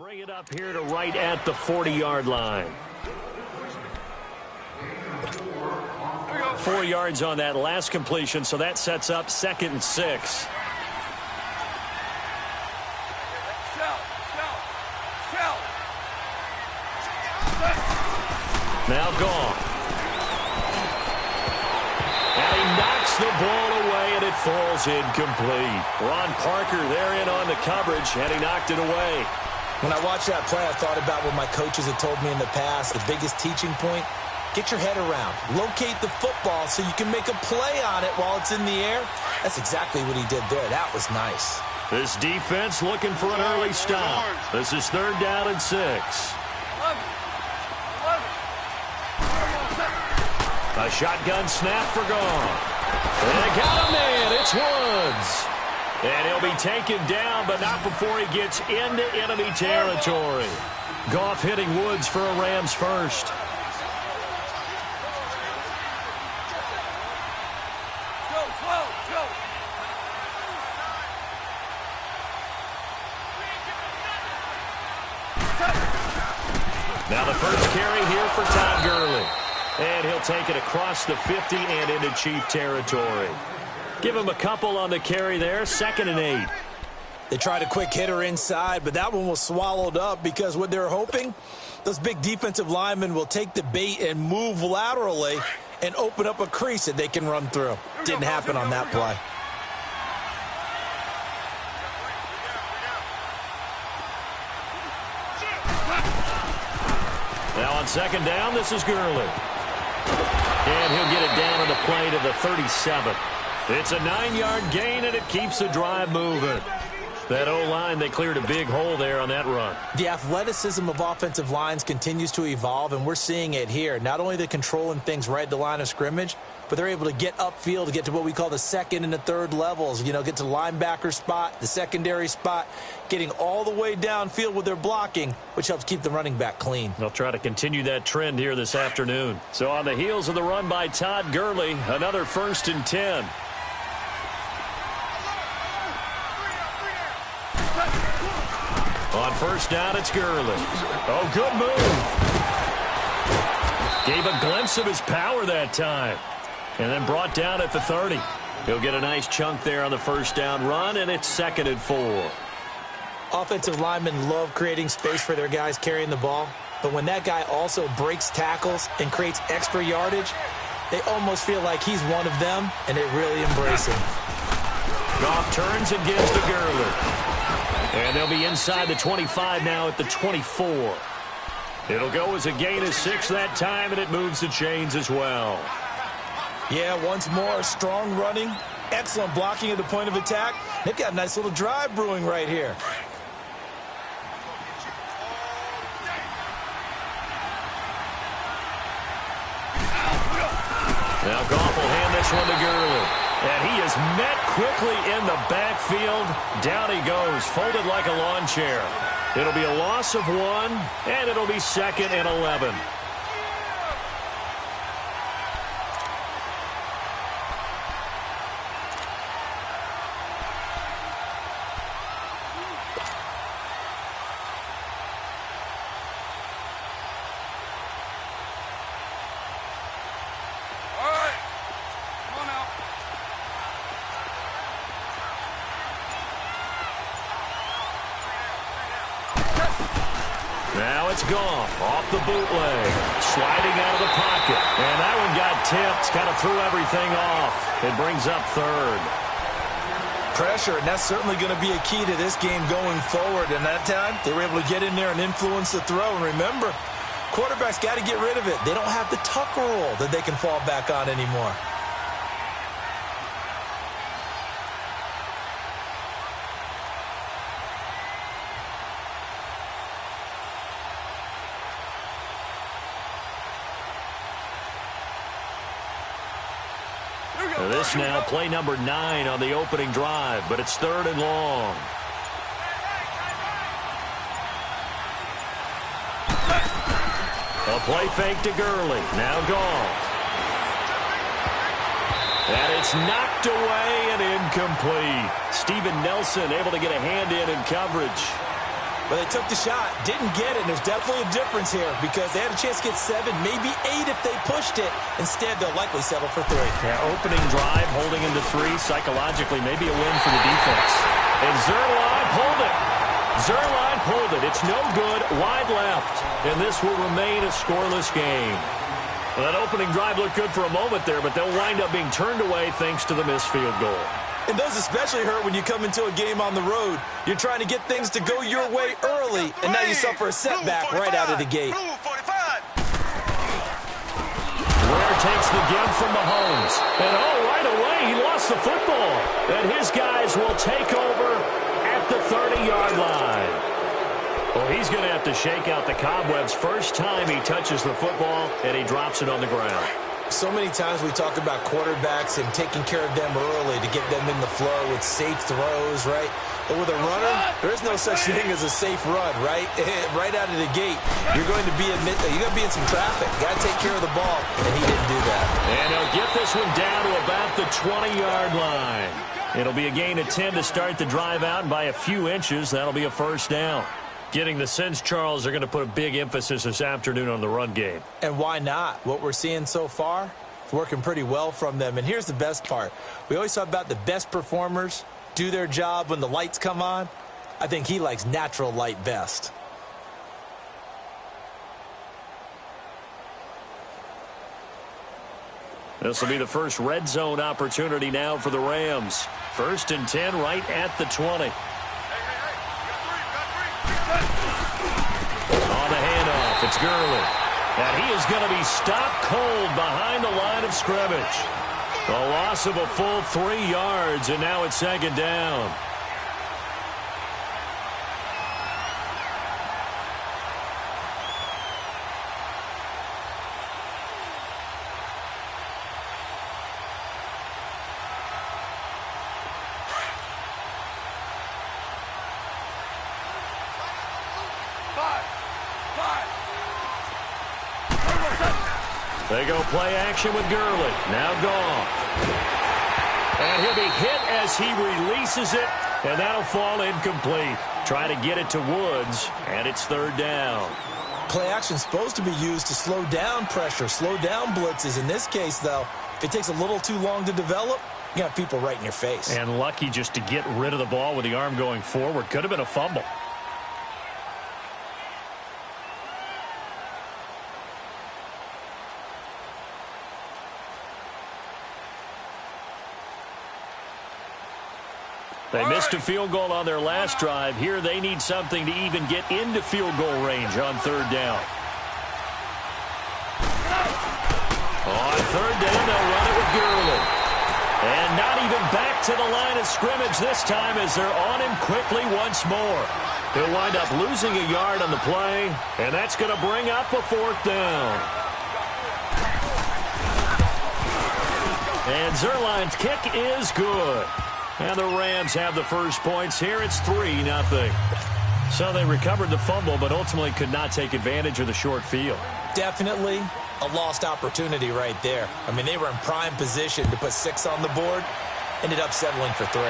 bring it up here to right at the 40-yard line. 4 yards on that last completion, so that sets up 2nd and 6. Now gone. And he knocks the ball away, and it falls incomplete. Ron Parker there in on the coverage, and he knocked it away. When I watched that play, I thought about what my coaches had told me in the past. The biggest teaching point, get your head around. Locate the football so you can make a play on it while it's in the air. That's exactly what he did there. That was nice. This defense looking for an early stop. This is 3rd down and 6. A shotgun snap for Goff. And they got him in. It's Woods. And he'll be taken down, but not before he gets into enemy territory. Goff hitting Woods for a Rams first. Now the first carry here for Todd Gurley. And he'll take it across the 50 and into Chief territory. Give him a couple on the carry there, 2nd and 8. They tried a quick hitter inside, but that one was swallowed up because what they're hoping, those big defensive linemen will take the bait and move laterally and open up a crease that they can run through. Didn't happen on that play. Now on 2nd down, this is Gurley. And he'll get it down on the play to the 37. It's a 9-yard gain, and it keeps the drive moving. That O-line, they cleared a big hole there on that run. The athleticism of offensive lines continues to evolve, and we're seeing it here. Not only they're controlling things right at the line of scrimmage, but they're able to get upfield to get to what we call the 2nd and the 3rd levels. You know, get to the linebacker spot, the secondary spot, getting all the way downfield with their blocking, which helps keep the running back clean. They'll try to continue that trend here this afternoon. So on the heels of the run by Todd Gurley, another 1st and 10. On 1st down, it's Gurley. Oh, good move. Gave a glimpse of his power that time. And then brought down at the 30. He'll get a nice chunk there on the 1st down run, and it's 2nd and 4. Offensive linemen love creating space for their guys carrying the ball. But when that guy also breaks tackles and creates extra yardage, they almost feel like he's one of them, and they really embrace him. Goff turns and gives to Gurley. And they'll be inside the 25 now at the 24. It'll go as a gain of 6 that time, and it moves the chains as well. Yeah, once more, strong running, excellent blocking at the point of attack. They've got a nice little drive brewing right here. Now Goff will hand this one to Gurley. And he is met quickly in the backfield. Down he goes, folded like a lawn chair. It'll be a loss of 1, and it'll be 2nd and 11. Now it's Goff off the bootleg, sliding out of the pocket. And that one got tipped, kind of threw everything off. It brings up 3rd. Pressure, and that's certainly going to be a key to this game going forward. And that time, they were able to get in there and influence the throw. And remember, quarterbacks got to get rid of it. They don't have the tuck rule that they can fall back on anymore. This now play number 9 on the opening drive, but it's 3rd and long. A play fake to Gurley. Now Goff. And it's knocked away and incomplete. Steven Nelson able to get a hand in coverage. Well, they took the shot, didn't get it. There's definitely a difference here because they had a chance to get 7, maybe 8 if they pushed it. Instead, they'll likely settle for 3. Yeah, opening drive, holding him to 3. Psychologically, maybe a win for the defense. And Zerline pulled it. Zerline pulled it. It's no good. Wide left. And this will remain a scoreless game. Well, that opening drive looked good for a moment there, but they'll wind up being turned away thanks to the missed field goal. And those especially hurt when you come into a game on the road. You're trying to get things to go your way early, and now you suffer a setback right out of the gate. Ware takes the give from Mahomes. And, right away, he lost the football. And his guys will take over at the 30-yard line. Well, he's going to have to shake out the cobwebs first time he touches the football, and he drops it on the ground. So many times we talk about quarterbacks and taking care of them early to get them in the flow with safe throws, right? But with a runner, there is no such thing as a safe run, right? Right out of the gate, you're going to be in some traffic. Got to take care of the ball, and he didn't do that. And he'll get this one down to about the 20-yard line. It'll be a gain of 10 to start the drive out, and by a few inches, that'll be a first down. Getting the sense, Charles, they're going to put a big emphasis this afternoon on the run game. And why not? What we're seeing so far, it's working pretty well from them. And here's the best part. We always talk about the best performers do their job when the lights come on. I think he likes natural light best. This will be the first red zone opportunity now for the Rams. 1st and 10 right at the 20. On the handoff, it's Gurley. And he is going to be stopped cold behind the line of scrimmage. A loss of a full 3 yards, and now it's 2nd down. They go play action with Gurley. Now Goff. And he'll be hit as he releases it, and that'll fall incomplete. Try to get it to Woods, and it's 3rd down. Play action's supposed to be used to slow down pressure, slow down blitzes. In this case, though, if it takes a little too long to develop, you got people right in your face. And lucky just to get rid of the ball with the arm going forward. Could have been a fumble. They missed a field goal on their last drive. Here they need something to even get into field goal range on 3rd down. On 3rd down, they'll run it with Gurley. And not even back to the line of scrimmage this time as they're on him quickly once more. He'll wind up losing a yard on the play, and that's going to bring up a 4th down. And Zerline's kick is good. And the Rams have the first points here. It's 3-0. So they recovered the fumble, but ultimately could not take advantage of the short field. Definitely a lost opportunity right there. I mean, they were in prime position to put 6 on the board. Ended up settling for 3.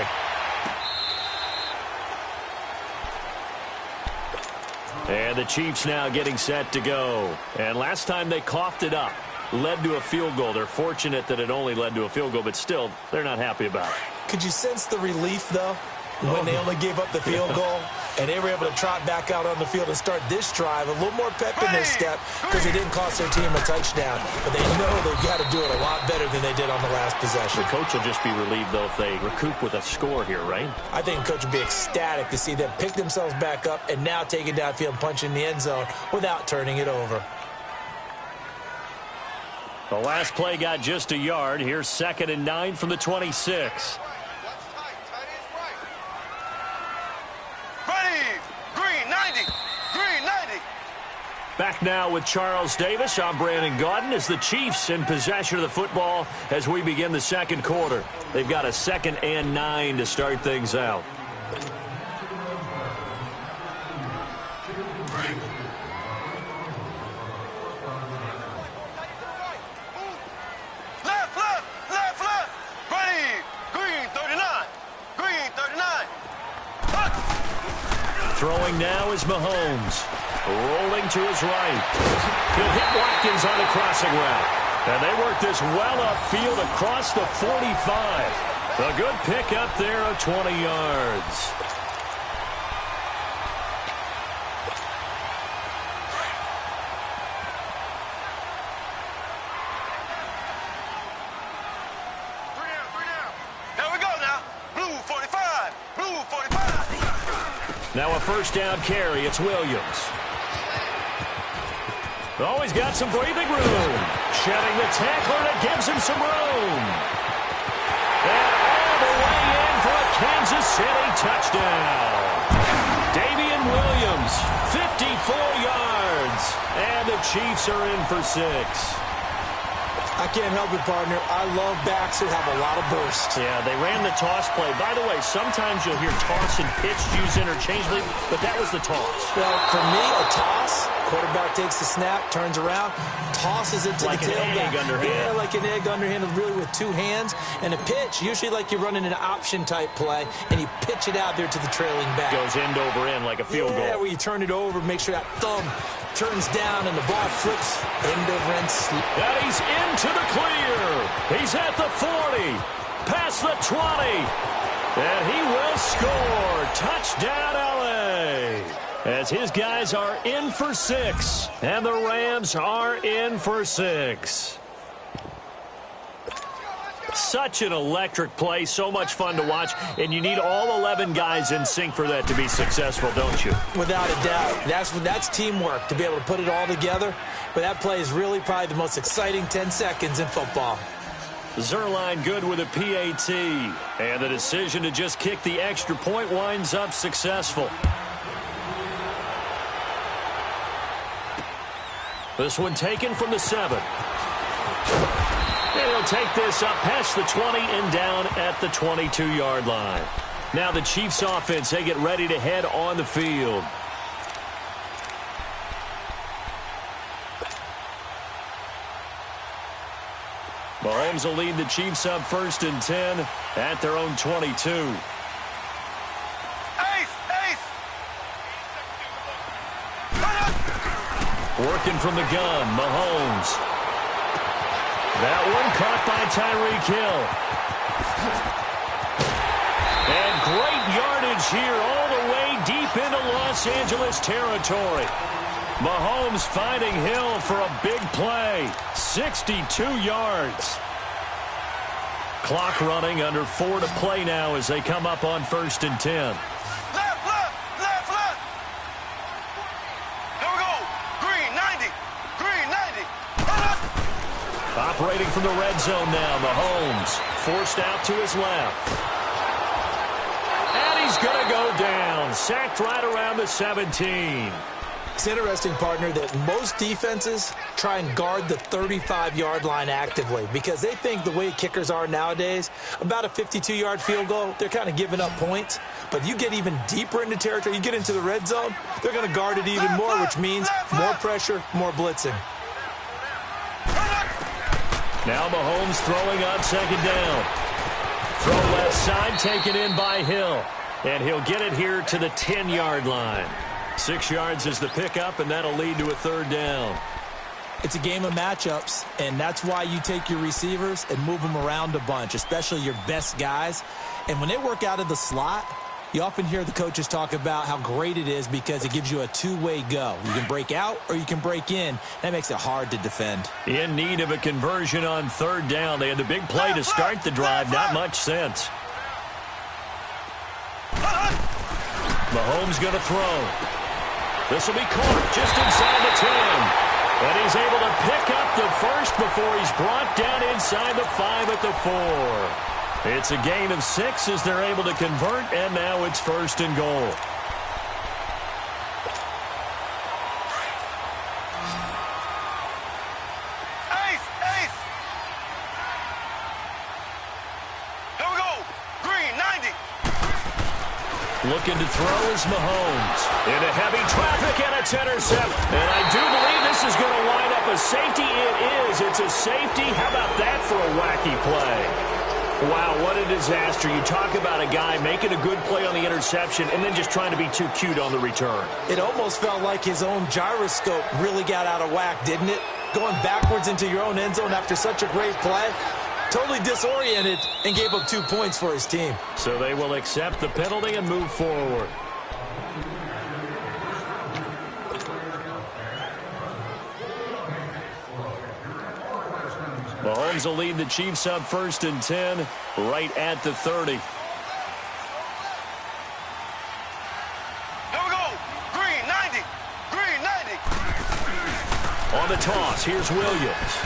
And the Chiefs now getting set to go. And last time they coughed it up, led to a field goal. They're fortunate that it only led to a field goal, but still, they're not happy about it. Could you sense the relief, though, when they only gave up the field goal and they were able to trot back out on the field and start this drive? A little more pep in their step because it didn't cost their team a touchdown. But they know they've got to do it a lot better than they did on the last possession. The coach will just be relieved, though, if they recoup with a score here, right? I think the coach would be ecstatic to see them pick themselves back up and now take it downfield and punch in the end zone without turning it over. The last play got just a yard. Here's 2nd and 9 from the 26. Back now with Charles Davis. I'm Brandon Gaudin as the Chiefs in possession of the football as we begin the 2nd quarter. They've got a 2nd and 9 to start things out. Throwing now is Mahomes. Rolling to his right. He'll hit Watkins on the crossing route. And they work this well upfield across the 45. A good pick up there of 20 yards. Now a first down carry. It's Williams. Oh, he's got some breathing room. Shedding the tackler, and it gives him some room. And all the way in for a Kansas City touchdown. Damian Williams, 54 yards. And the Chiefs are in for 6. I can't help it, partner. I love backs who have a lot of burst. Yeah, they ran the toss play. By the way, sometimes you'll hear toss and pitch used interchangeably, but that was the toss. Well, for me, a toss, quarterback takes the snap, turns around, tosses it to like the tailback. Like an egg underhand. Yeah, like an egg underhand, really with 2 hands. And a pitch, usually like you're running an option-type play, and you pitch it out there to the trailing back. Goes end over end like a field goal. Yeah, where you turn it over, make sure that thumb turns down, and the ball flips end over end. And he's into the clear. He's at the 40, past the 20, and he will score. Touchdown, L.A. As his guys are in for 6, and the Rams are in for 6. Such an electric play, so much fun to watch, and you need all 11 guys in sync for that to be successful, don't you? Without a doubt. That's teamwork, to be able to put it all together. But that play is really probably the most exciting 10 seconds in football. Zerline good with a PAT, and the decision to just kick the extra point winds up successful. This one taken from the 7. And he'll take this up past the 20 and down at the 22-yard line. Now the Chiefs offense, they get ready to head on the field. Mahomes will lead the Chiefs up 1st and 10 at their own 22. Working from the gun, Mahomes. That one caught by Tyreek Hill. And great yardage here all the way deep into Los Angeles territory. Mahomes finding Hill for a big play. 62 yards. Clock running, under 4 to play now as they come up on 1st and 10. Operating from the red zone now, Mahomes forced out to his left. And he's going to go down, sacked right around the 17. It's interesting, partner, that most defenses try and guard the 35-yard line actively because they think the way kickers are nowadays, about a 52-yard field goal, they're kind of giving up points. But you get even deeper into territory, you get into the red zone, they're going to guard it even more, which means more pressure, more blitzing. Now Mahomes throwing on 2nd down. Throw left side, taken in by Hill. And he'll get it here to the 10-yard line. 6 yards is the pickup, and that'll lead to a 3rd down. It's a game of matchups, and that's why you take your receivers and move them around a bunch, especially your best guys. And when they work out of the slot, you often hear the coaches talk about how great it is because it gives you a two-way go. You can break out or you can break in. That makes it hard to defend. In need of a conversion on 3rd down. They had the big play to start the drive. Not much sense. Mahomes going to throw. This will be caught just inside the 10. And he's able to pick up the first before he's brought down inside the 5 at the 4. It's a gain of 6 as they're able to convert, and now it's 1st and goal. Ace! Here we go! Green, 90! Looking to throw is Mahomes. Into heavy traffic, and it's intercepted. And I do believe this is going to line up a safety. It is. It's a safety. How about that for a wacky play? Wow, what a disaster. You talk about a guy making a good play on the interception and then just trying to be too cute on the return. It almost felt like his own gyroscope really got out of whack, didn't it? Going backwards into your own end zone after such a great play. Totally disoriented and gave up 2 points for his team. So they will accept the penalty and move forward. Mahomes will lead the Chiefs up 1st and 10 right at the 30. Here we go. Green 90. Green 90. On the toss, here's Williams.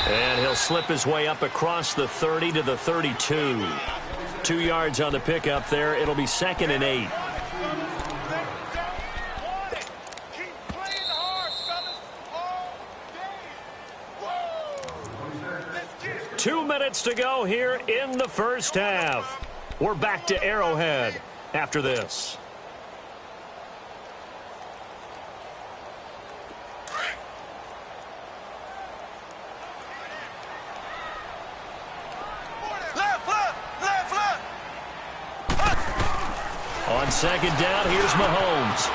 And he'll slip his way up across the 30 to the 32. 2 yards on the pickup there. It'll be 2nd and 8. Keep playing hard, fellas. All day. 2 minutes to go here in the first half. We're back to Arrowhead after this. On 2nd down, here's Mahomes.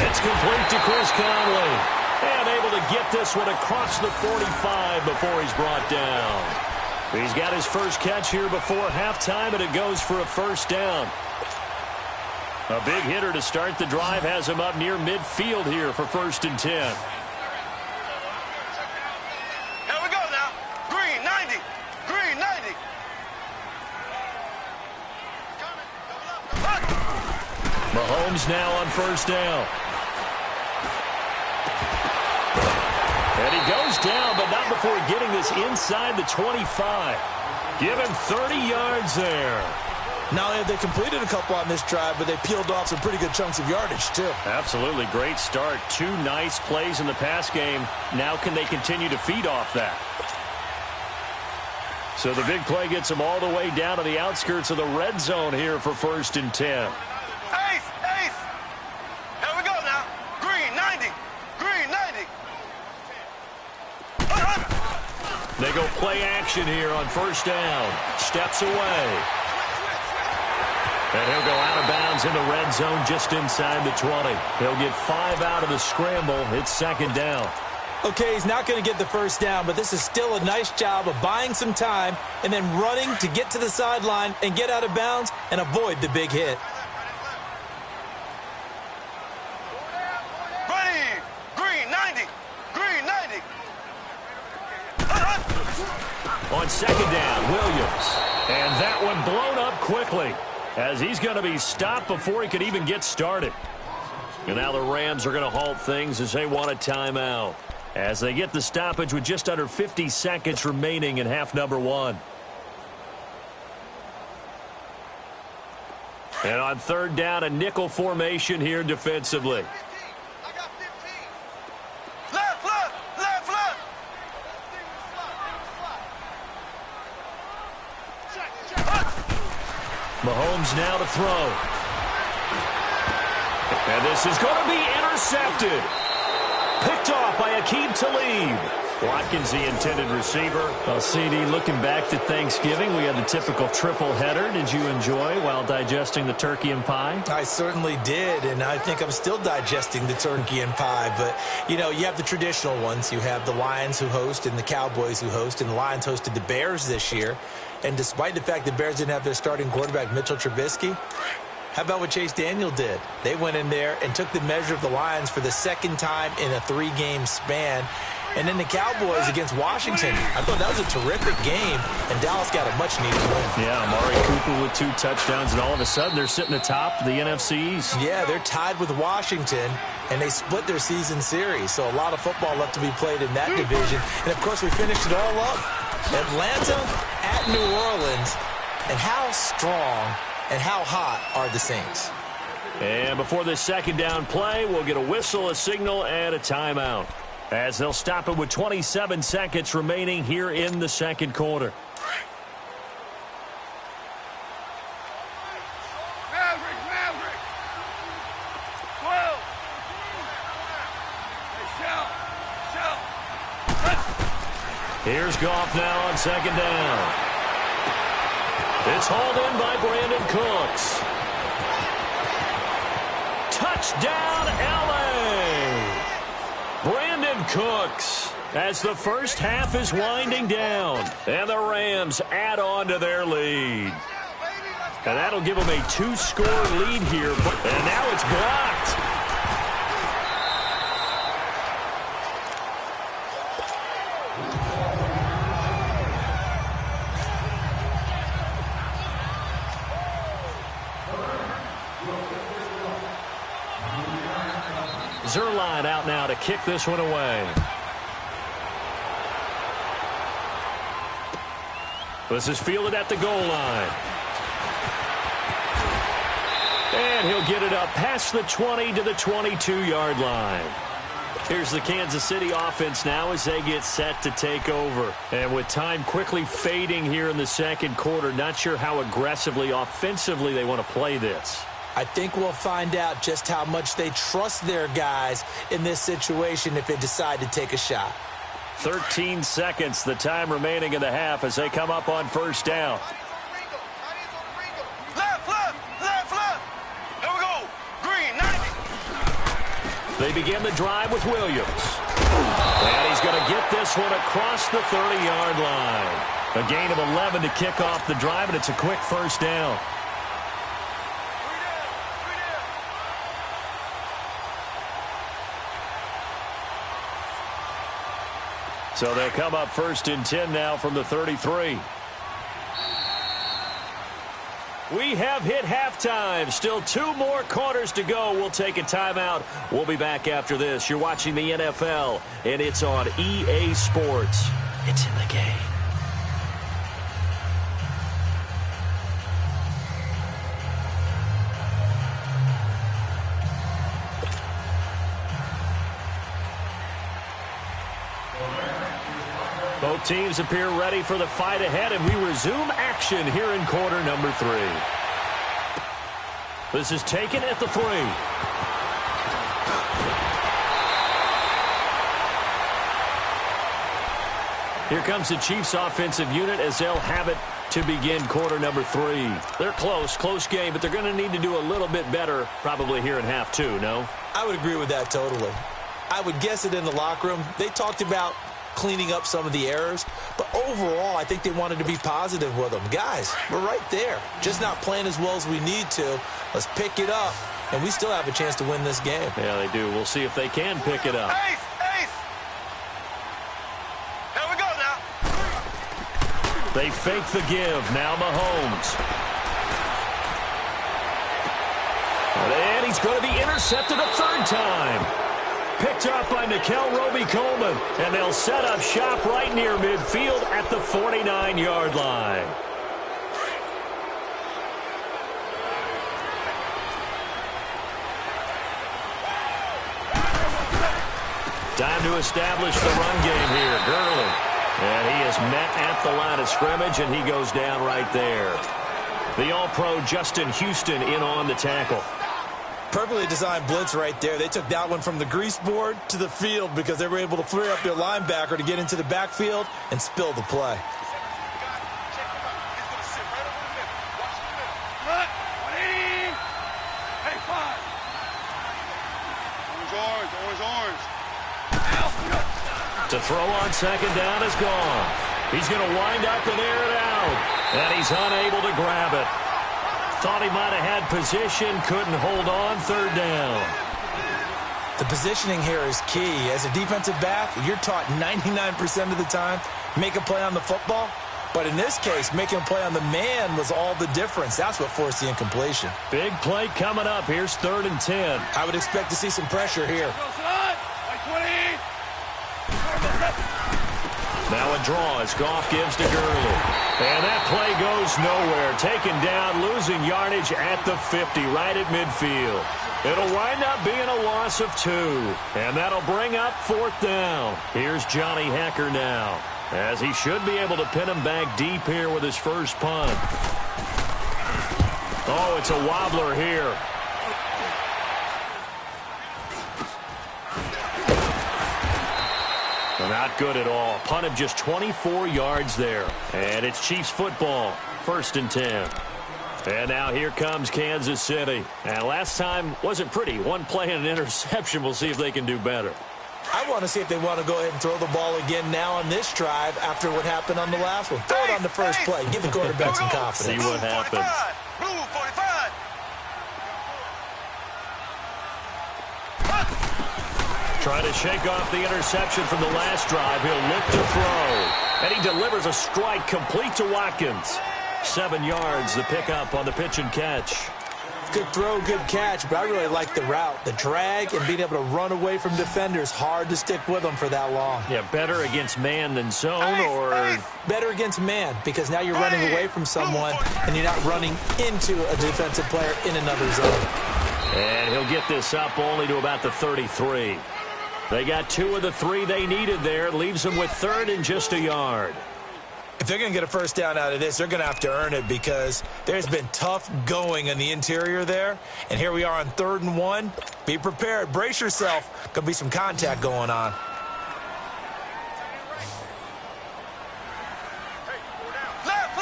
It's complete to Chris Conley. And able to get this one across the 45 before he's brought down. He's got his first catch here before halftime, and it goes for a 1st down. A big hitter to start the drive has him up near midfield here for 1st and 10. Here we go now. Green 90. Green 90. Mahomes now on 1st down. And he goes down, but not before getting this inside the 25. Give him 30 yards there. Not only have they completed a couple on this drive, but they peeled off some pretty good chunks of yardage, too. Absolutely. Great start. 2 nice plays in the pass game. Now can they continue to feed off that? So the big play gets them all the way down to the outskirts of the red zone here for 1st and 10. Ace, ace. Here we go now. Green 90. Green 90. They go play action here on 1st down. Steps away. And he'll go out of bounds in the red zone just inside the 20. He'll get 5 out of the scramble. It's 2nd down. Okay, he's not going to get the 1st down, but this is still a nice job of buying some time and then running to get to the sideline and get out of bounds and avoid the big hit. Ready. Green 90. Green 90. On 2nd down, Williams. And that one blown up quickly as he's going to be stopped before he could even get started. And now the Rams are going to halt things as they want a timeout, as they get the stoppage with just under 50 seconds remaining in half number 1. And on 3rd down, a nickel formation here defensively. I got 15. Left, left, left, left. Mahomes now to throw. And this is going to be intercepted. Picked off by Aqib Talib. Watkins, the intended receiver. Well, CD, looking back to Thanksgiving, we had the typical triple header. Did you enjoy while digesting the turkey and pie? I certainly did, and I think I'm still digesting the turkey and pie. But, you know, you have the traditional ones. You have the Lions who host and the Cowboys who host, and the Lions hosted the Bears this year. And despite the fact the Bears didn't have their starting quarterback, Mitchell Trubisky, how about what Chase Daniel did? They went in there and took the measure of the Lions for the 2nd time in a 3-game span. And then the Cowboys against Washington. I thought that was a terrific game, and Dallas got a much-needed win. Yeah, Amari Cooper with 2 touchdowns, and all of a sudden they're sitting atop the NFC East. Yeah, they're tied with Washington, and they split their season series. So a lot of football left to be played in that division. And, of course, we finished it all up. Atlanta at New Orleans. And how strong and how hot are the Saints? And before this 2nd down play, we'll get a whistle, a signal, and a timeout, as they'll stop it with 27 seconds remaining here in the 2nd quarter. Maverick. 12. Hey, shout. Here's Goff now on 2nd down. It's hauled in by Brandon Cooks. Touchdown, L.A. Brandon Cooks, as the first half is winding down, and the Rams add on to their lead. And that'll give them a 2-score lead here, and now it's blocked. Zerline out now to kick this one away. This is fielded at the goal line. And he'll get it up past the 20 to the 22-yard line. Here's the Kansas City offense now as they get set to take over. And with time quickly fading here in the second quarter, not sure how aggressively, offensively they want to play this. I think we'll find out just how much they trust their guys in this situation if they decide to take a shot. 13 seconds, the time remaining in the half as they come up on first down. Left, left, left, left. Here we go. Green, 90. They begin the drive with Williams. And he's going to get this one across the 30-yard line. A gain of 11 to kick off the drive, and it's a quick first down. So they'll come up first and 10 now from the 33. We have hit halftime. Still 2 more quarters to go. We'll take a timeout. We'll be back after this. You're watching the NFL, and it's on EA Sports. It's in the game. Both teams appear ready for the fight ahead, and we resume action here in quarter number 3. This is taken at the 3. Here comes the Chiefs offensive unit as they'll have it to begin quarter number 3. They're close game, but they're going to need to do a little bit better probably here in half 2, no? I would agree with that totally. I would guess it in the locker room. They talked about cleaning up some of the errors, but overall I think they wanted to be positive with them. Guys, we're right there, just not playing as well as we need to. Let's pick it up, and we still have a chance to win this game. Yeah, they do. We'll see if they can pick it up. Ace, ace. Here we go now. They fake the give. Now Mahomes. And he's going to be intercepted a 3rd time. Picked up by Nikel Roby-Coleman, and they'll set up shop right near midfield at the 49-yard line. Time to establish the run game here. Gurley. And he is met at the line of scrimmage, and he goes down right there. The All-Pro Justin Houston in on the tackle. Perfectly designed blitz right there. They took that one from the grease board to the field because they were able to free up their linebacker to get into the backfield and spill the play. To throw on second down is gone. He's going to wind up and air it out. And he's unable to grab it. Thought he might have had position, couldn't hold on, 3rd down. The positioning here is key. As a defensive back, you're taught 99% of the time, make a play on the football. But in this case, making a play on the man was all the difference. That's what forced the incompletion. Big play coming up. Here's 3rd and 10. I would expect to see some pressure here. Now a draw as Goff gives to Gurley. And that play goes nowhere. Taken down, losing yardage at the 50, right at midfield. It'll wind up being a loss of 2. And that'll bring up 4th down. Here's Johnny Hecker now, as he should be able to pin him back deep here with his first punt. Oh, it's a wobbler here. Not good at all. Punt of just 24 yards there. And it's Chiefs football. 1st and 10. And now here comes Kansas City. And last time wasn't pretty. One play and an interception. We'll see if they can do better. I want to see if they want to go ahead and throw the ball again now on this drive after what happened on the last one. Throw it on the first play. Give the quarterback some confidence. See what happens. Blue 45. Trying to shake off the interception from the last drive. He'll look to throw. And he delivers a strike complete to Watkins. 7 yards, the pickup on the pitch and catch. Good throw, good catch, but I really like the route. The drag and being able to run away from defenders. Hard to stick with them for that long. Yeah, better against man than zone, or better against man, because now you're running away from someone and you're not running into a defensive player in another zone. And he'll get this up only to about the 33. They got 2 of the 3 they needed there. Leaves them with 3rd and just a yard. If they're going to get a first down out of this, they're going to have to earn it, because there's been tough going in the interior there. And here we are on 3rd and 1. Be prepared. Brace yourself. Could be some contact going on. Left.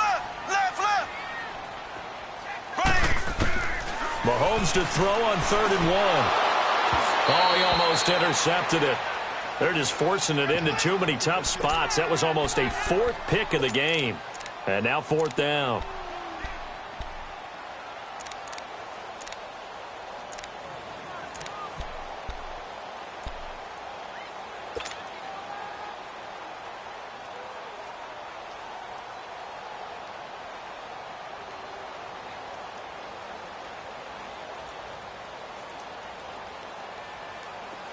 Mahomes to throw on 3rd and 1. Oh, he almost intercepted it. They're just forcing it into too many tough spots. That was almost a 4th pick of the game. And now 4th down.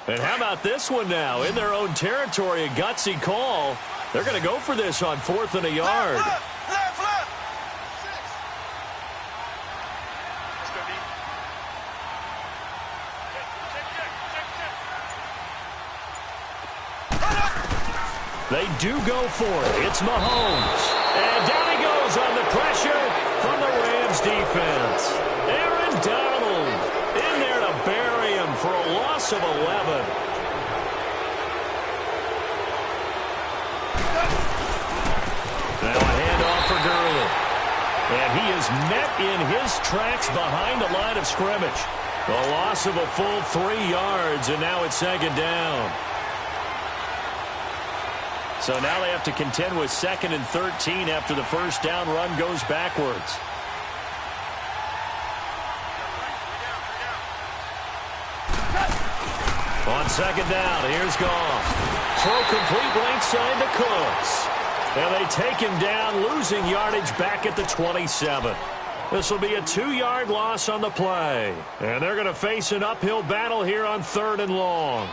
And how about this one now? In their own territory, a gutsy call. They're going to go for this on 4th and a yard. Left. They do go for it. It's Mahomes. And down he goes on the pressure from the Rams defense. Aaron Donald in there to bury him for a loss of 11. Now a handoff for Gurley. And he is met in his tracks behind the line of scrimmage. A loss of a full 3 yards, and now it's 2nd down. So now they have to contend with 2nd and 13 after the first down run goes backwards. On 2nd down, here's Goff. Throw complete right side to Cooks. And they take him down, losing yardage back at the 27. This will be a 2-yard loss on the play. And they're going to face an uphill battle here on 3rd and long.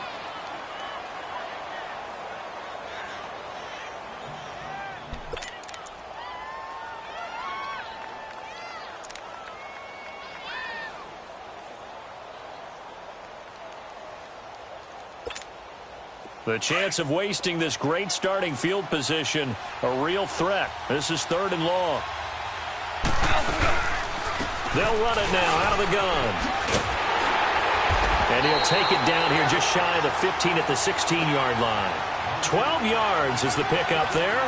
The chance of wasting this great starting field position, a real threat. This is 3rd and long. They'll run it now out of the gun. And he'll take it down here just shy of the 15 at the 16-yard line. 12 yards is the pickup there.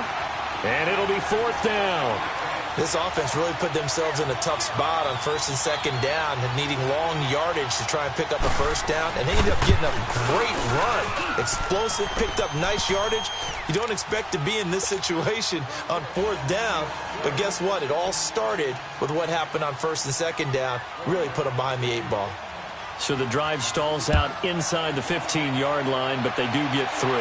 And it'll be 4th down. This offense really put themselves in a tough spot on 1st and 2nd down, needing long yardage to try and pick up a first down, and they ended up getting a great run. Explosive, picked up nice yardage. You don't expect to be in this situation on 4th down, but guess what? It all started with what happened on 1st and 2nd down. Really put them behind the 8 ball. So the drive stalls out inside the 15-yard line, but they do get 3.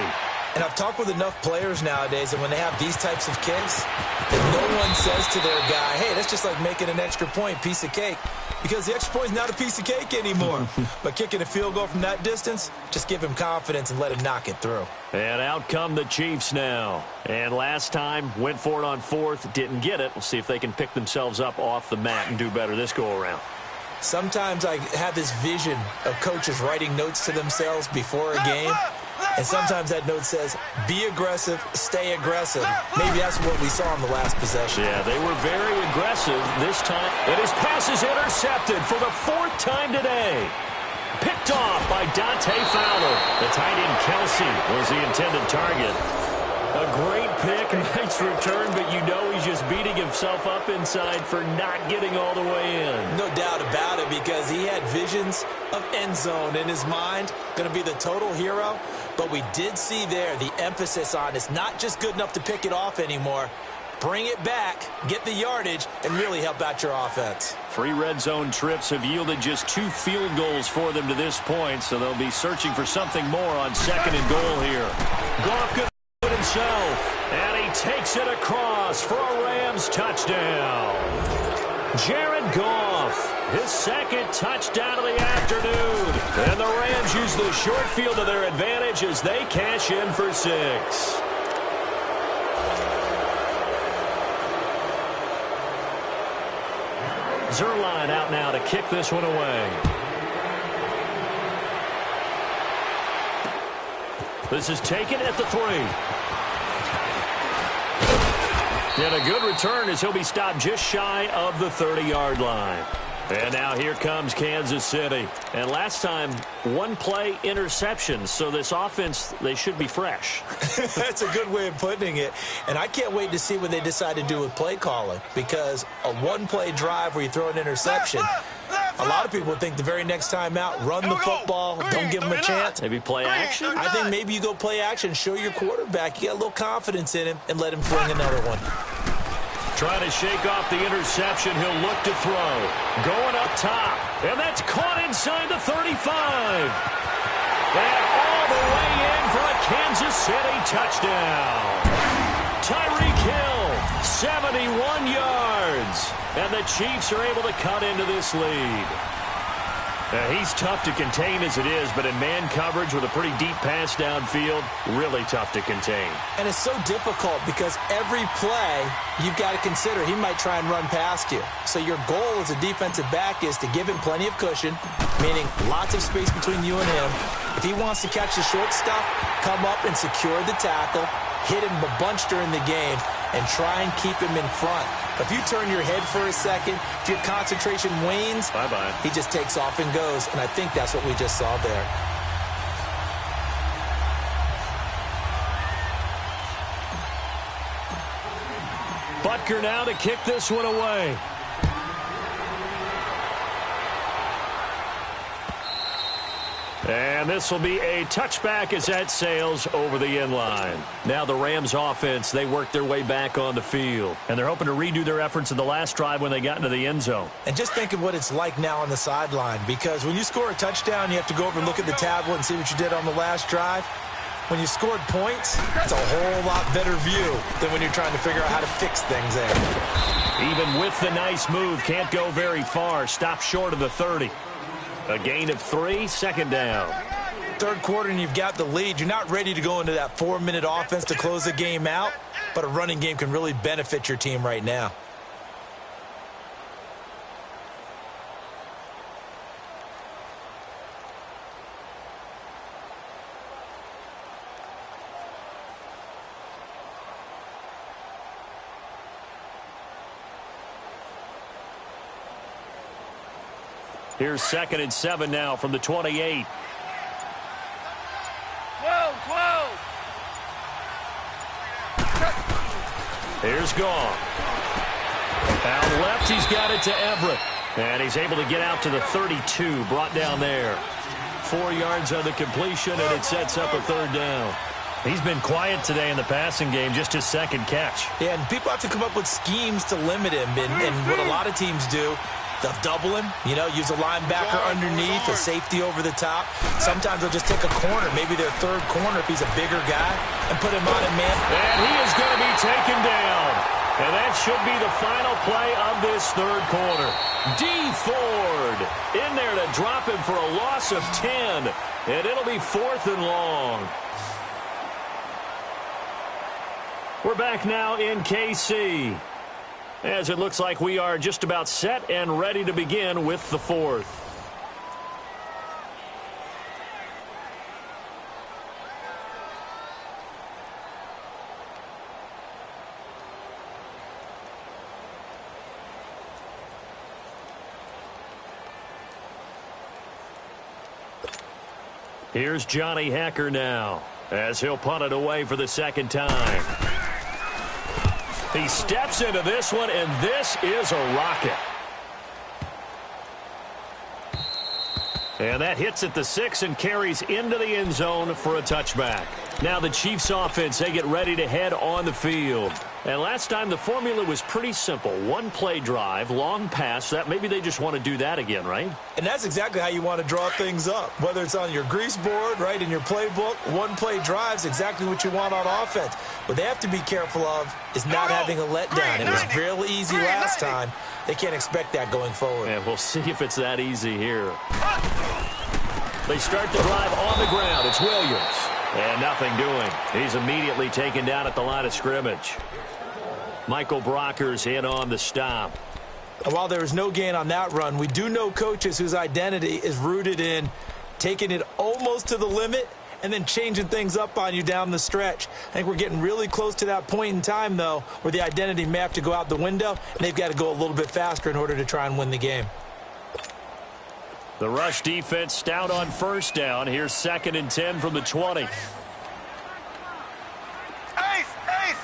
And I've talked with enough players nowadays that when they have these types of kicks, that no one says to their guy, hey, that's just like making an extra point, piece of cake. Because the extra point is not a piece of cake anymore. But kicking a field goal from that distance, just give him confidence and let him knock it through. And out come the Chiefs now. And last time, went for it on 4th, didn't get it. We'll see if they can pick themselves up off the mat and do better this go-around. Sometimes I have this vision of coaches writing notes to themselves before a game. And sometimes that note says, be aggressive, stay aggressive. Maybe that's what we saw in the last possession. Yeah, they were very aggressive this time. And his pass is intercepted for the 4th time today. Picked off by Dante Fowler. The tight end Kelsey was the intended target. A great pick, nice return, but you know he's just beating himself up inside for not getting all the way in. No doubt about it, because he had visions of end zone in his mind, going to be the total hero. But we did see there the emphasis on it's not just good enough to pick it off anymore. Bring it back, get the yardage, and really help out your offense. 3 red zone trips have yielded just 2 field goals for them to this point, so they'll be searching for something more on 2nd and goal here. Goff going to do it himself, and he takes it across for a Rams touchdown. Jared Goff, his 2nd touchdown of the afternoon. And the Rams use the short field to their advantage as they cash in for 6. Zerline out now to kick this one away. This is taken at the 3. And a good return as he'll be stopped just shy of the 30-yard line. And now here comes Kansas City. And last time, 1 play interception. So this offense, they should be fresh. That's a good way of putting it. And I can't wait to see what they decide to do with play calling. Because a 1-play drive where you throw an interception, a lot of people think the very next time out, run the football, don't give them a chance. Maybe play action? I think maybe you go play action, show your quarterback. You got a little confidence in him, and let him fling another one. Trying to shake off the interception. He'll look to throw. Going up top. And that's caught inside the 35. And all the way in for a Kansas City touchdown. Tyreek Hill, 71 yards. And the Chiefs are able to cut into this lead. Now, he's tough to contain as it is, but in man coverage with a pretty deep pass downfield, really tough to contain. And it's so difficult because every play you've got to consider he might try and run past you. So your goal as a defensive back is to give him plenty of cushion, meaning lots of space between you and him. If he wants to catch the short stuff, come up and secure the tackle, hit him a bunch during the game, and try and keep him in front. If you turn your head for a second, if your concentration wanes, bye-bye. He just takes off and goes, and I think that's what we just saw there. Butker now to kick this one away. And this will be a touchback as that sails over the end line. Now the Rams offense, they work their way back on the field. And they're hoping to redo their efforts in the last drive when they got into the end zone. And just think of what it's like now on the sideline. Because when you score a touchdown, you have to go over and look at the tablet and see what you did on the last drive. When you scored points, it's a whole lot better view than when you're trying to figure out how to fix things there. Even with the nice move, can't go very far. Stop short of the 30. A gain of 3, 2nd down. Third quarter and you've got the lead. You're not ready to go into that 4-minute offense to close the game out, but a running game can really benefit your team right now. Here's 2nd and 7 now from the 28. 12. Here's Goff. Out left, he's got it to Everett. And he's able to get out to the 32, brought down there. 4 yards on the completion, and it sets up a 3rd down. He's been quiet today in the passing game, just his 2nd catch. Yeah, and people have to come up with schemes to limit him. And what a lot of teams do, they'll double him, use a linebacker underneath, a safety over the top. Sometimes they'll just take a corner, maybe their 3rd corner if he's a bigger guy, and put him on a man. And he is going to be taken down. And that should be the final play of this 3rd quarter. D. Ford in there to drop him for a loss of 10. And it'll be 4th and long. We're back now in KC, as it looks like we are just about set and ready to begin with the 4th. Here's Johnny Hacker now. as he'll punt it away for the second time. He steps into this one, and this is a rocket. And that hits at the 6 and carries into the end zone for a touchback. Now the Chiefs offense, they get ready to head on the field. And last time the formula was pretty simple. One play drive, long pass. That maybe they just want to do that again, right? And that's exactly how you want to draw things up. Whether it's on your grease board, right, in your playbook, one play drive is exactly what you want on offense. What they have to be careful of is not having a letdown. It was real easy last time. They can't expect that going forward. And we'll see if it's that easy here. They start the drive on the ground. It's Williams. And nothing doing. He's immediately taken down at the line of scrimmage. Michael Brocker's in on the stop. And while there was no gain on that run, we do know coaches whose identity is rooted in taking it almost to the limit and then changing things up on you down the stretch. I think we're getting really close to that point in time, though, where the identity may have to go out the window, and they've got to go a little bit faster in order to try and win the game. The rush defense stout on first down. Here's 2nd and 10 from the 20. Ace! Ace!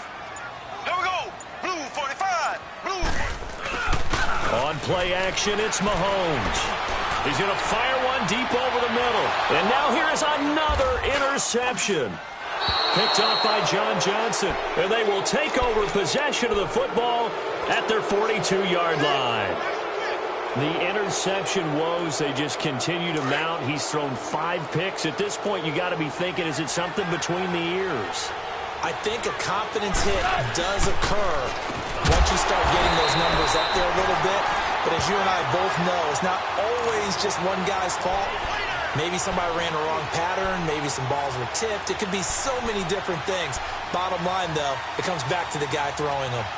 Here we go! Blue 45! Blue! On play action, it's Mahomes. He's going to fire one deep over the middle. And now here is another interception. Picked off by John Johnson. And they will take over possession of the football at their 42-yard line. The interception woes, they just continue to mount. He's thrown 5 picks. At this point, you got to be thinking, is it something between the ears? I think a confidence hit does occur once you start getting those numbers up there a little bit. But as you and I both know, it's not always just one guy's fault. Maybe somebody ran a wrong pattern. Maybe some balls were tipped. It could be so many different things. Bottom line, though, it comes back to the guy throwing them.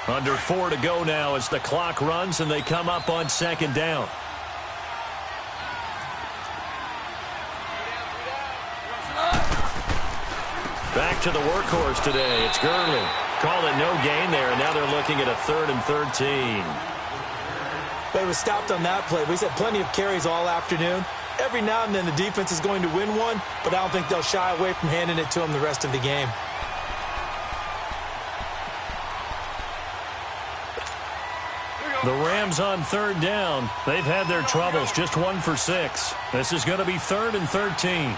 Under 4 to go now as the clock runs and they come up on 2nd down. Back to the workhorse today. It's Gurley. Called it no gain there, and now they're looking at a 3rd and 13. But it was stopped on that play. We've had plenty of carries all afternoon. Every now and then the defense is going to win one, but I don't think they'll shy away from handing it to them the rest of the game. The Rams on 3rd down. They've had their troubles, just 1 for 6. This is going to be 3rd and 13.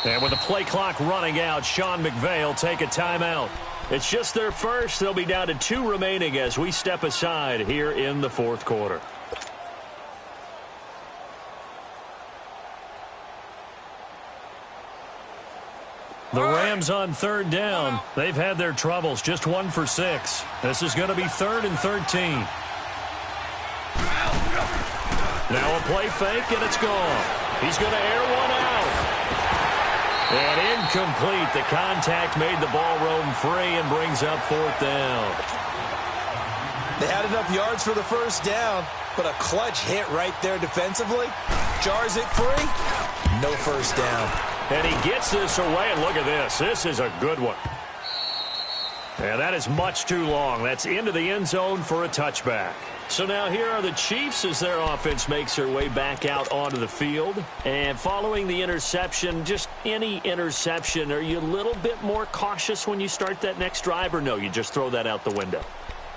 And with the play clock running out, Sean McVay will take a timeout. It's just their first. They'll be down to 2 remaining as we step aside here in the 4th quarter. The Rams on 3rd down. They've had their troubles, just 1 for 6. This is going to be 3rd and 13. Now a play fake, and it's gone. He's going to air one out. And incomplete. The contact made the ball roam free and brings up 4th down. They had enough yards for the first down, but a clutch hit right there defensively. Jars it free. No first down. And he gets this away, and look at this. This is a good one. And that is much too long. That's into the end zone for a touchback. So now here are the Chiefs as their offense makes their way back out onto the field. And following the interception, just any interception, are you a little bit more cautious when you start that next drive, or no, you just throw that out the window?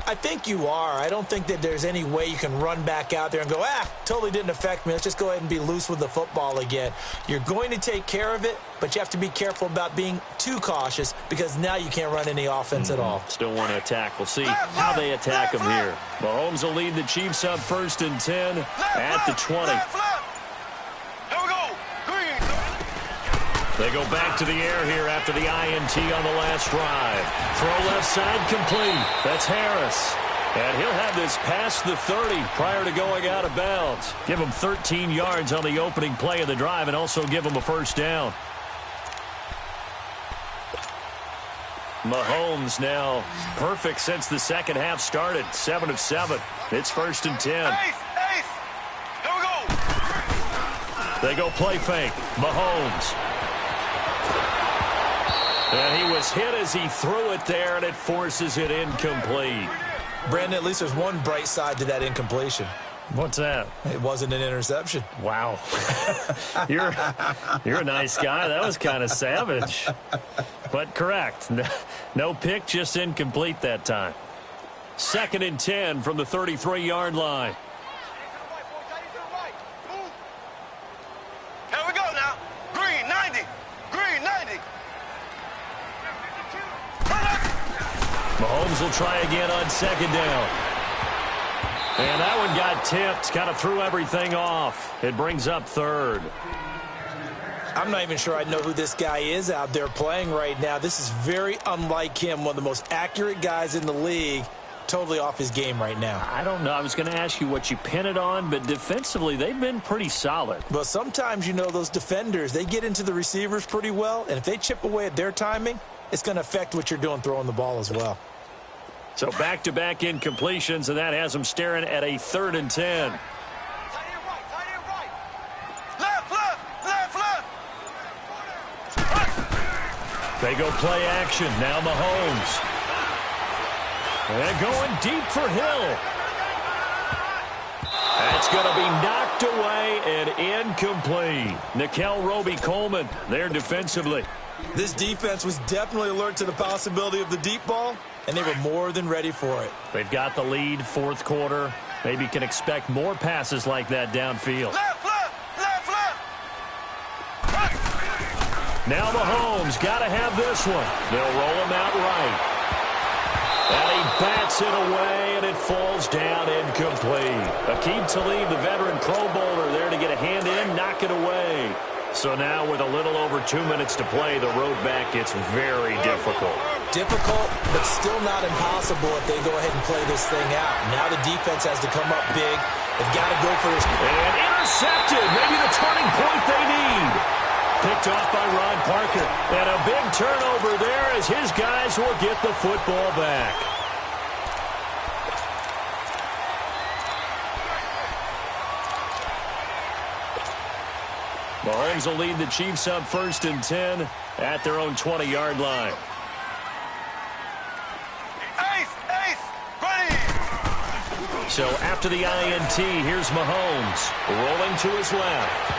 I think you are. I don't think that there's any way you can run back out there and go, totally didn't affect me. Let's just go ahead and be loose with the football again. You're going to take care of it, but you have to be careful about being too cautious because now you can't run any offense at all. Still want to attack. We'll see how they attack him here. Mahomes will lead the Chiefs up 1st and 10 at the 20. They go back to the air here after the INT on the last drive. Throw left side complete. That's Harris. And he'll have this past the 30 prior to going out of bounds. Give him 13 yards on the opening play of the drive and also give him a first down. Mahomes now perfect since the second half started. 7 of 7. It's 1st and 10. Ace! Here we go! They go play fake. Mahomes. And he was hit as he threw it there, and it forces it incomplete. Brandon, at least there's one bright side to that incompletion. What's that? It wasn't an interception. Wow. You're a nice guy. That was kind of savage. But correct. No pick, just incomplete that time. 2nd and 10 from the 33-yard line. Here we go now. Green 90. Green 90. Mahomes will try again on 2nd down. And that one got tipped, kind of threw everything off. It brings up 3rd. I'm not even sure I know who this guy is out there playing right now. This is very unlike him, one of the most accurate guys in the league, totally off his game right now. I don't know. I was going to ask you what you pin it on, but defensively, they've been pretty solid. But sometimes, you know, those defenders, they get into the receivers pretty well, and if they chip away at their timing, it's going to affect what you're doing throwing the ball as well. So back-to-back incompletions, and that has them staring at a 3rd and 10. They go play action. Now Mahomes. And going deep for Hill. That's going to be knocked away and incomplete. Nickel Roby-Coleman there defensively. This defense was definitely alert to the possibility of the deep ball, and they were more than ready for it. They've got the lead, 4th quarter. Maybe can expect more passes like that downfield. Now Mahomes got to have this one. They'll roll him out right. And he bats it away, and it falls down incomplete. Aqib Talib, the veteran Pro Bowler, there to get a hand in, knock it away. So now with a little over 2 minutes to play, the road back gets very difficult. Difficult, but still not impossible if they go ahead and play this thing out. Now the defense has to come up big. They've got to go for this. And intercepted. Maybe the turning point they need. Picked off by Ron Parker. And a big turnover there as his guys will get the football back. Mahomes will lead the Chiefs up 1st and 10 at their own 20-yard line. So after the INT, here's Mahomes rolling to his left.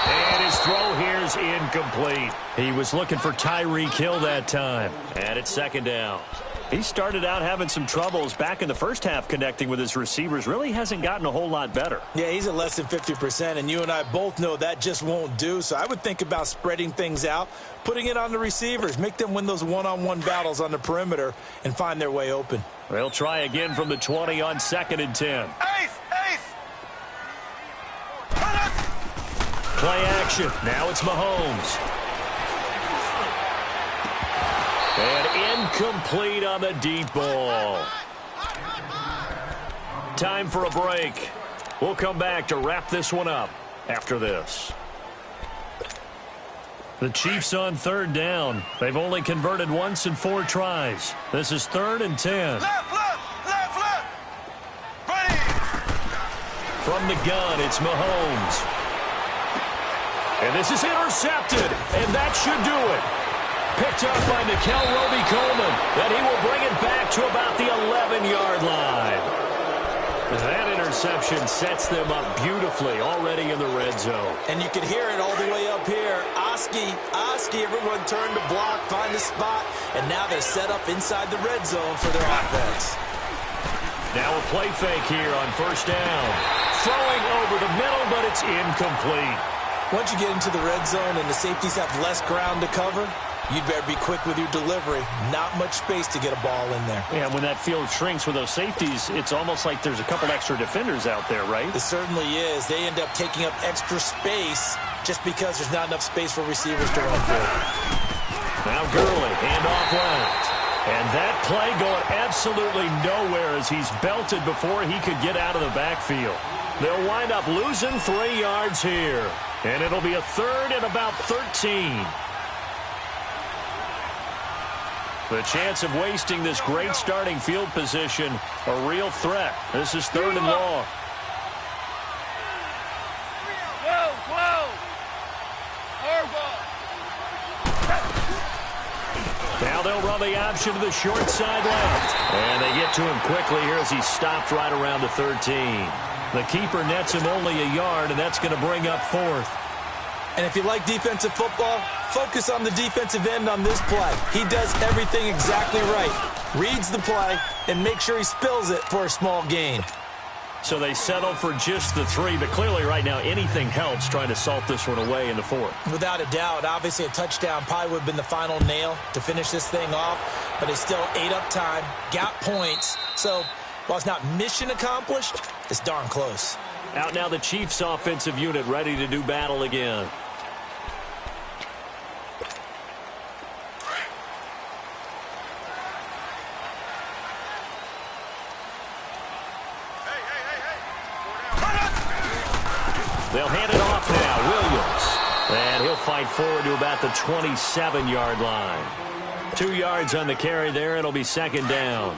And his throw here's incomplete. He was looking for Tyreek Hill that time. And it's 2nd down. He started out having some troubles back in the first half connecting with his receivers. Really hasn't gotten a whole lot better. Yeah, he's at less than 50%, and you and I both know that just won't do. So I would think about spreading things out, putting it on the receivers, make them win those one-on-one battles on the perimeter and find their way open. They'll try again from the 20 on 2nd and 10. Play action. Now it's Mahomes. And incomplete on the deep ball. Time for a break. We'll come back to wrap this one up after this. The Chiefs on 3rd down. They've only converted once in 4 tries. This is 3rd and 10. Left. Ready. From the gun, it's Mahomes. And this is intercepted, and that should do it. Picked up by Nickel Roby-Coleman, and he will bring it back to about the 11-yard line. That interception sets them up beautifully already in the red zone. And you can hear it all the way up here. Oski, everyone turned to block, find a spot, and now they're set up inside the red zone for their offense. Now a play fake here on 1st down. Throwing over the middle, but it's incomplete. Once you get into the red zone and the safeties have less ground to cover, you'd better be quick with your delivery. Not much space to get a ball in there. Yeah, when that field shrinks with those safeties, it's almost like there's a couple extra defenders out there, right? It certainly is. They end up taking up extra space just because there's not enough space for receivers to run through. Now Gurley, handoff left. And that play going absolutely nowhere as he's belted before he could get out of the backfield. They'll wind up losing 3 yards here. And it'll be a 3rd and about 13. The chance of wasting this great starting field position, a real threat. This is 3rd and long. Now they'll run the option to the short side left. And they get to him quickly here as he's stopped right around the 13. The keeper nets him only a yard, and that's going to bring up 4th. And if you like defensive football, focus on the defensive end on this play. He does everything exactly right. Reads the play and makes sure he spills it for a small gain. So they settle for just the 3, but clearly right now anything helps trying to salt this one away in the 4th. Without a doubt, obviously a touchdown probably would have been the final nail to finish this thing off, but it's still ate up time, got points. So while it's not mission accomplished, it's darn close. Out now the Chiefs offensive unit ready to do battle again. They'll hand it off now. Williams. And he'll fight forward to about the 27-yard line. 2 yards on the carry there. It'll be 2nd down.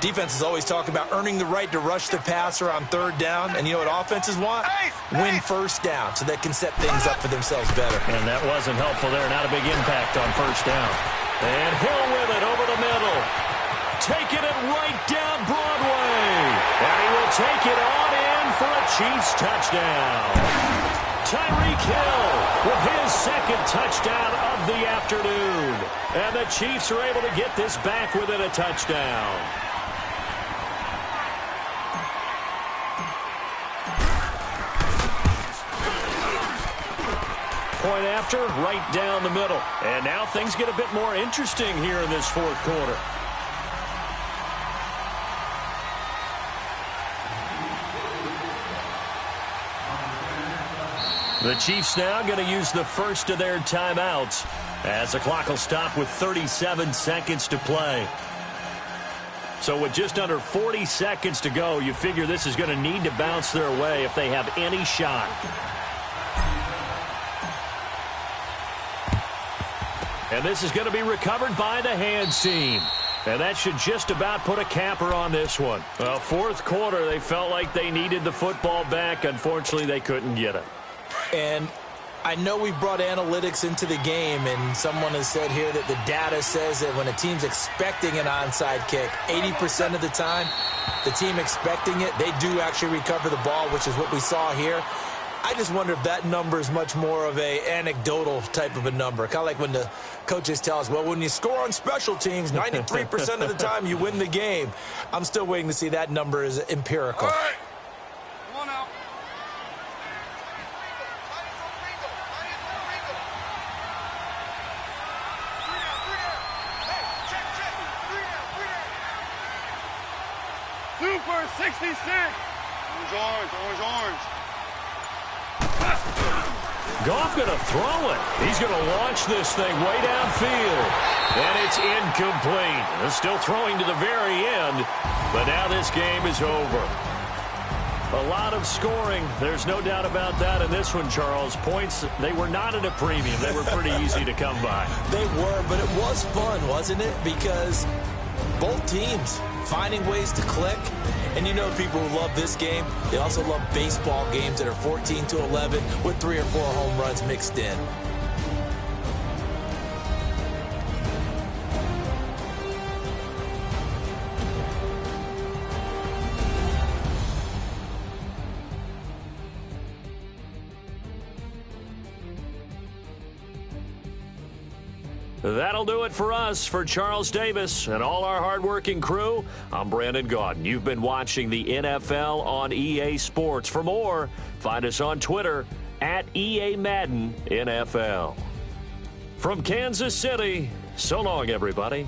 Defenses always talk about earning the right to rush the passer on 3rd down. And you know what offenses want? Win 1st down so they can set things up for themselves better. And that wasn't helpful there. Not a big impact on 1st down. And Hill with it over the middle. Taking it right down Broadway. And he will take it on in for a Chiefs touchdown. Tyreek Hill with his 2nd touchdown of the afternoon. And the Chiefs are able to get this back within a touchdown. Point after, right down the middle. And now things get a bit more interesting here in this 4th quarter. The Chiefs now going to use the first of their timeouts as the clock will stop with 37 seconds to play. So with just under 40 seconds to go, you figure this is going to need to bounce their way if they have any shot. And this is going to be recovered by the hands team. And that should just about put a capper on this one. Well, 4th quarter, they felt like they needed the football back. Unfortunately, they couldn't get it. And I know we brought analytics into the game, and someone has said here that the data says that when a team's expecting an onside kick, 80% of the time, the team expecting it, they do actually recover the ball, which is what we saw here. I just wonder if that number is much more of a anecdotal type of a number. Kind of like when the coaches tell us, well, when you score on special teams, 93% of the time you win the game. I'm still waiting to see that number is empirical. All right. Come on now. Super 66. Orange. Goff going to throw it. He's going to launch this thing way downfield. And it's incomplete. It's still throwing to the very end. But now this game is over. A lot of scoring. There's no doubt about that in this one, Charles. Points, they were not at a premium. They were pretty easy to come by. They were, but it was fun, wasn't it? Because both teams finding ways to click. And you know people who love this game, they also love baseball games that are 14-11 with 3 or 4 home runs mixed in. That'll do it for us. For Charles Davis and all our hardworking crew, I'm Brandon Gaudin. You've been watching the NFL on EA Sports. For more, find us on Twitter at EA Madden NFL. From Kansas City, so long, everybody.